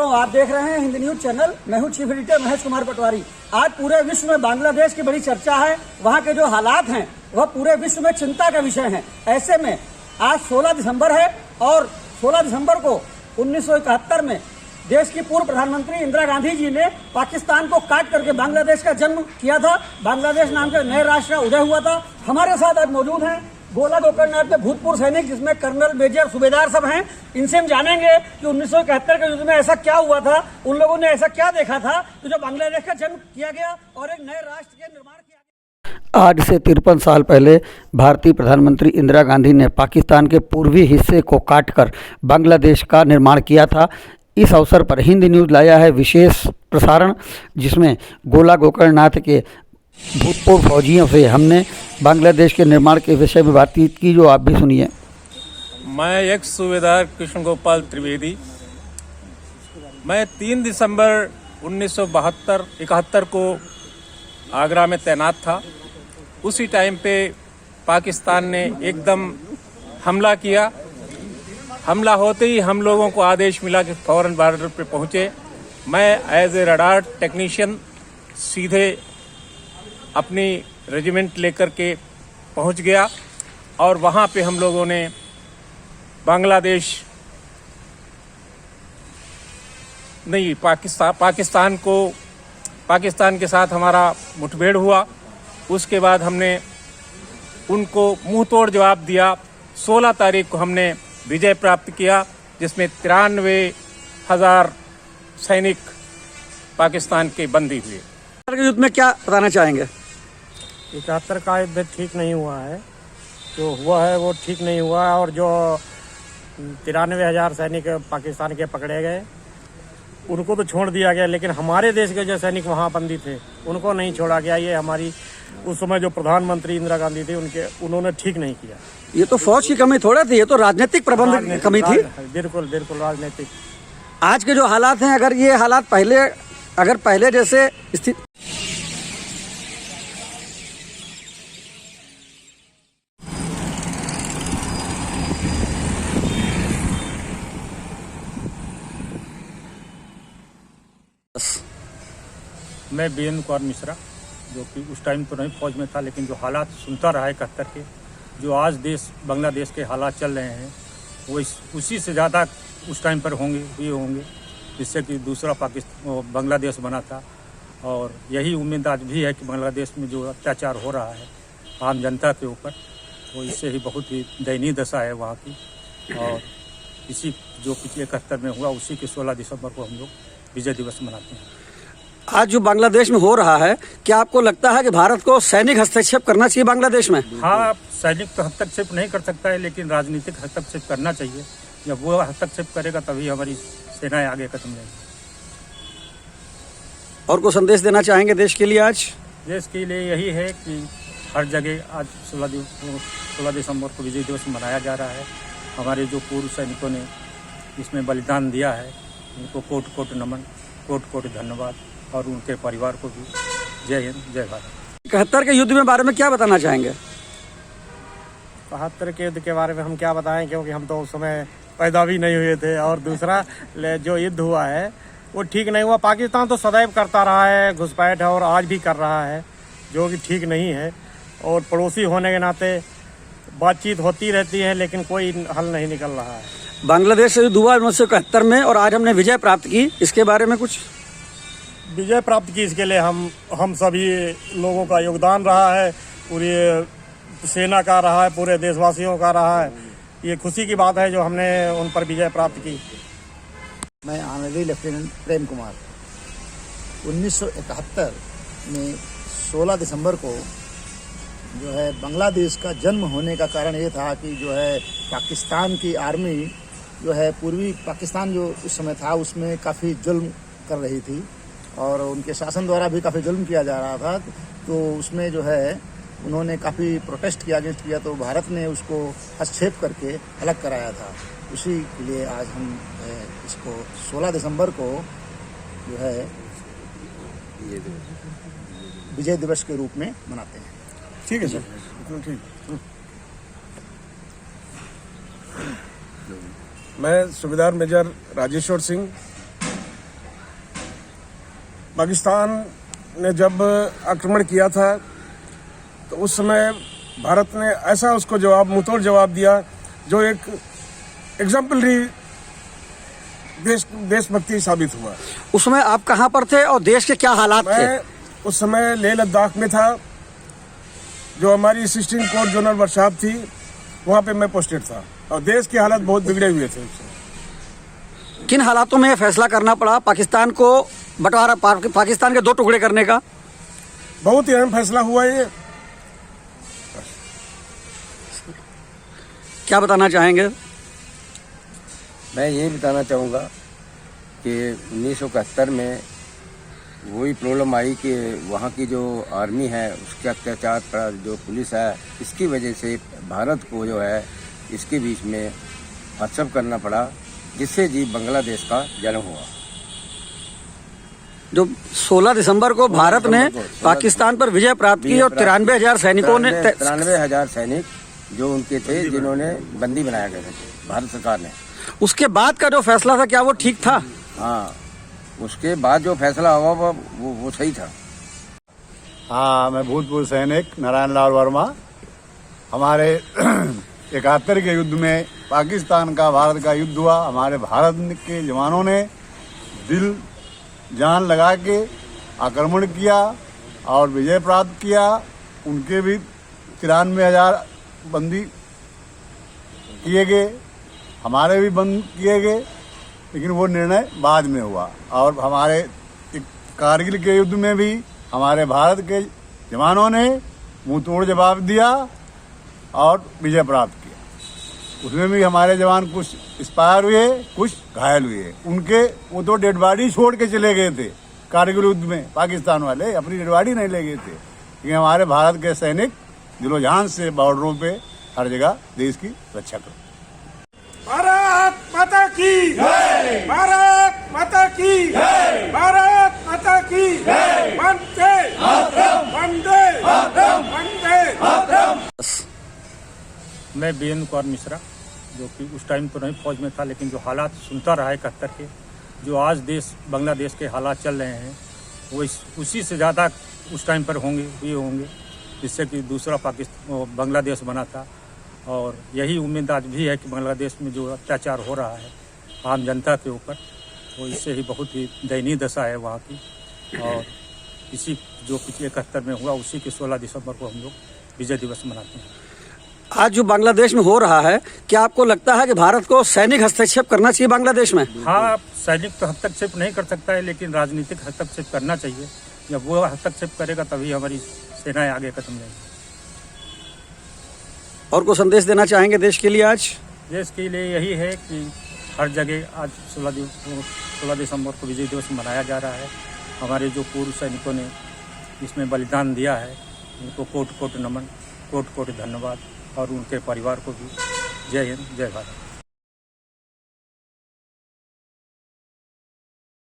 मित्रों, आप देख रहे हैं हिंद न्यूज चैनल। मैं हूं चीफ एडिटर महेश कुमार पटवारी। आज पूरे विश्व में बांग्लादेश की बड़ी चर्चा है। वहां के जो हालात हैं वह पूरे विश्व में चिंता का विषय हैं। ऐसे में आज 16 दिसंबर है और 16 दिसंबर को 1971 में देश की पूर्व प्रधानमंत्री इंदिरा गांधी जी ने पाकिस्तान को काट करके बांग्लादेश का जन्म किया था। बांग्लादेश नाम के नए राष्ट्र का उदय हुआ था। हमारे साथ आज मौजूद हैं गोला गोकर्णनाथ के भूतपूर्व सैनिक, जिसमें कर्नल, मेजर, सूबेदार सब हैं। इनसे हम जानेंगे कि 1971 के युद्ध में ऐसा क्या हुआ था, उन लोगों ने ऐसा क्या देखा था कि जो बांग्लादेश का जन्म किया गया और एक नए राष्ट्र के निर्माण किया गया। आज से 53 साल पहले भारतीय प्रधानमंत्री इंदिरा गांधी ने पाकिस्तान के पूर्वी हिस्से को काटकर बांग्लादेश का निर्माण किया था। इस अवसर पर हिंद न्यूज़ लाया है विशेष प्रसारण, जिसमें गोला गोकर्णनाथ के भूतपूर्व फौजियों से हमने बांग्लादेश के निर्माण के विषय में बातचीत की, जो आप भी सुनिए। मैं एक सूबेदार कृष्ण गोपाल त्रिवेदी। मैं 3 दिसंबर 1971 को आगरा में तैनात था। उसी टाइम पे पाकिस्तान ने एकदम हमला किया। हमला होते ही हम लोगों को आदेश मिला कि फौरन बॉर्डर पे पहुँचे। मैं एज ए रडार टेक्नीशियन सीधे अपनी रेजिमेंट लेकर के पहुंच गया और वहां पे हम लोगों ने पाकिस्तान के साथ हमारा मुठभेड़ हुआ। उसके बाद हमने उनको मुंह तोड़ जवाब दिया। 16 तारीख को हमने विजय प्राप्त किया, जिसमें 93,000 सैनिक पाकिस्तान के बंदी हुए। युद्ध में क्या बताना चाहेंगे? 71 का युद्ध ठीक नहीं हुआ है। जो हुआ है वो ठीक नहीं हुआ है और जो 93,000 सैनिक पाकिस्तान के पकड़े गए उनको तो छोड़ दिया गया, लेकिन हमारे देश के जो सैनिक वहाँ बंदी थे उनको नहीं छोड़ा गया। ये हमारी उस समय जो प्रधानमंत्री इंदिरा गांधी थे उन्होंने ठीक नहीं किया। ये तो फौज की कमी थोड़ा थी, ये तो राजनीतिक प्रबंधन की कमी थी। बिल्कुल बिल्कुल राजनीतिक। आज के जो हालात हैं, अगर ये हालात पहले जैसे स्थिति मैं वीरेंद्र कुमार मिश्रा, जो कि उस टाइम तो नहीं फौज में था, लेकिन जो हालात सुनता रहा 71 के, जो आज बांग्लादेश के हालात चल रहे हैं वो उसी से ज़्यादा उस टाइम पर होंगे, जिससे कि दूसरा बांग्लादेश बना था। और यही उम्मीद आज भी है कि बांग्लादेश में जो अत्याचार हो रहा है आम जनता के ऊपर, वो इससे ही बहुत ही दयनीय दशा है वहाँ की। और इसी जो पिछले 71 में हुआ, उसी के 16 दिसंबर को हम लोग विजय दिवस मनाते हैं। आज जो बांग्लादेश में हो रहा है, क्या आपको लगता है कि भारत को सैनिक हस्तक्षेप करना चाहिए बांग्लादेश में? हाँ, सैनिक तो हस्तक्षेप नहीं कर सकता है, लेकिन राजनीतिक हस्तक्षेप करना चाहिए। जब वो हस्तक्षेप करेगा तभी हमारी सेनाएं आगे कदम लेंगी। और को संदेश देना चाहेंगे देश के लिए? आज देश के लिए यही है कि हर जगह आज 16 दिसंबर को विजय दिवस मनाया जा रहा है। हमारे जो पूर्व सैनिकों ने इसमें बलिदान दिया है, उनको कोटि कोटि नमन, कोटि कोटि धन्यवाद, और उनके परिवार को भी जय हिंद, जय भारत। 71 के युद्ध में बारे में क्या बताना चाहेंगे? 72 के युद्ध के बारे में हम क्या बताएं, क्योंकि हम तो उस समय पैदा भी नहीं हुए थे। और दूसरा जो युद्ध हुआ है वो ठीक नहीं हुआ। पाकिस्तान तो सदैव करता रहा है घुसपैठ, और आज भी कर रहा है, जो कि ठीक नहीं है। और पड़ोसी होने के नाते बातचीत होती रहती है, लेकिन कोई हल नहीं निकल रहा है। बांग्लादेश से युद्ध हुआ 1971 में और आज हमने विजय प्राप्त की, इसके बारे में कुछ? विजय प्राप्त की, इसके लिए हम सभी लोगों का योगदान रहा है, पूरी सेना का रहा है, पूरे देशवासियों का रहा है। ये खुशी की बात है जो हमने उन पर विजय प्राप्त की। मैं ऑनरेरी लेफ्टिनेंट प्रेम कुमार। 1971 में 16 दिसंबर को जो है बांग्लादेश का जन्म होने का कारण ये था कि जो है पाकिस्तान की आर्मी जो है पूर्वी पाकिस्तान जो उस समय था उसमें काफ़ी जुल्म कर रही थी और उनके शासन द्वारा भी काफ़ी जुल्म किया जा रहा था। तो उसमें जो है उन्होंने काफ़ी प्रोटेस्ट किया, अगेंस्ट किया, तो भारत ने उसको हस्तक्षेप करके अलग कराया था। उसी के लिए आज हम इसको 16 दिसंबर को जो है विजय दिवस के रूप में मनाते हैं। ठीक है सर, ठीक। मैं सूबेदार मेजर राजेश्वर सिंह, पाकिस्तान ने जब आक्रमण किया था तो उस समय भारत ने ऐसा उसको मुंहतोड़ जवाब दिया जो एक एग्जाम्पलरी देशभक्ति साबित हुआ। उस समय आप कहाँ पर थे और देश के क्या हालात थे? मैं उस समय लेह लद्दाख में था, जो हमारी असिस्टेंट कोर्ट जनरल वर्कशॉप थी, वहाँ पे मैं पोस्टेड था और देश के हालात बहुत बिगड़े हुए थे। किन हालातों में यह फैसला करना पड़ा पाकिस्तान को बंटवारा, पाकिस्तान के दो टुकड़े करने का? बहुत ही अहम फैसला हुआ ये। क्या बताना चाहेंगे? मैं ये बताना चाहूँगा कि 1971 में वही प्रॉब्लम आई कि वहाँ की जो आर्मी है उसके अत्याचार पर जो पुलिस है, इसकी वजह से भारत को जो है इसके बीच में हस्तक्षेप करना पड़ा, जिससे जी बांग्लादेश का जन्म हुआ। जो 16 दिसंबर को भारत ने पाकिस्तान पर विजय प्राप्त की और 93,000 सैनिकों ने 93,000 सैनिक जो उनके थे जिन्होंने बंदी बनाया गया था भारत सरकार ने। उसके बाद का जो फैसला था क्या वो ठीक था? हाँ, उसके बाद जो फैसला हुआ वो सही था। हाँ, मैं भूतपूर्व सैनिक नारायण लाल वर्मा। हमारे 71 के युद्ध में पाकिस्तान का भारत का युद्ध हुआ। हमारे भारत के जवानों ने दिल जान लगा के आक्रमण किया और विजय प्राप्त किया। उनके भी 93,000 बंदी किए गए, हमारे भी बंद किए गए, लेकिन वो निर्णय बाद में हुआ। और हमारे कारगिल के युद्ध में भी हमारे भारत के जवानों ने मुंह तोड़ जवाब दिया और विजय प्राप्त किया। उसमें भी हमारे जवान कुछ एक्सपायर हुए, कुछ घायल हुए। उनके वो तो डेड बॉडी छोड़ के चले गए थे कारगिल युद्ध में। पाकिस्तान वाले अपनी डेड बॉडी नहीं ले गए थे, लेकिन हमारे भारत के सैनिक दिलो जान से बॉर्डरों पे हर जगह देश की रक्षा करो। भारत माता की जय, भारत माता की जय, भारत माता की जय। वंदे मातरम, वंदे मातरम, वंदे मातरम। मैं वीरेंद्र कुमार मिश्रा, जो कि उस टाइम तो नहीं फौज में था, लेकिन जो हालात सुनता रहा 71 के, जो आज बांग्लादेश के हालात चल रहे हैं वो उसी से ज़्यादा उस टाइम पर होंगे, जिससे कि दूसरा बांग्लादेश बना था। और यही उम्मीद आज भी है कि बांग्लादेश में जो अत्याचार हो रहा है आम जनता के ऊपर, तो इससे ही बहुत ही दयनीय दशा है वहाँ की। और इसी जो पिछले 71 में हुआ, उसी के 16 दिसंबर को हम लोग विजय दिवस मनाते हैं। आज जो बांग्लादेश में हो रहा है, क्या आपको लगता है कि भारत को सैनिक हस्तक्षेप करना चाहिए बांग्लादेश में? हाँ, सैनिक तो हस्तक्षेप नहीं कर सकता है, लेकिन राजनीतिक हस्तक्षेप करना चाहिए। जब वो हस्तक्षेप करेगा तभी हमारी सेनाएं आगे कदम लेंगी। और को संदेश देना चाहेंगे देश के लिए? आज देश के लिए यही है कि हर जगह आज 16 दिसंबर को विजय दिवस मनाया जा रहा है। हमारे जो पूर्व सैनिकों ने इसमें बलिदान दिया है, उनको कोटि कोटि नमन, कोटि कोटि धन्यवाद, और उनके परिवार को भी जय हिंद, जय भारत।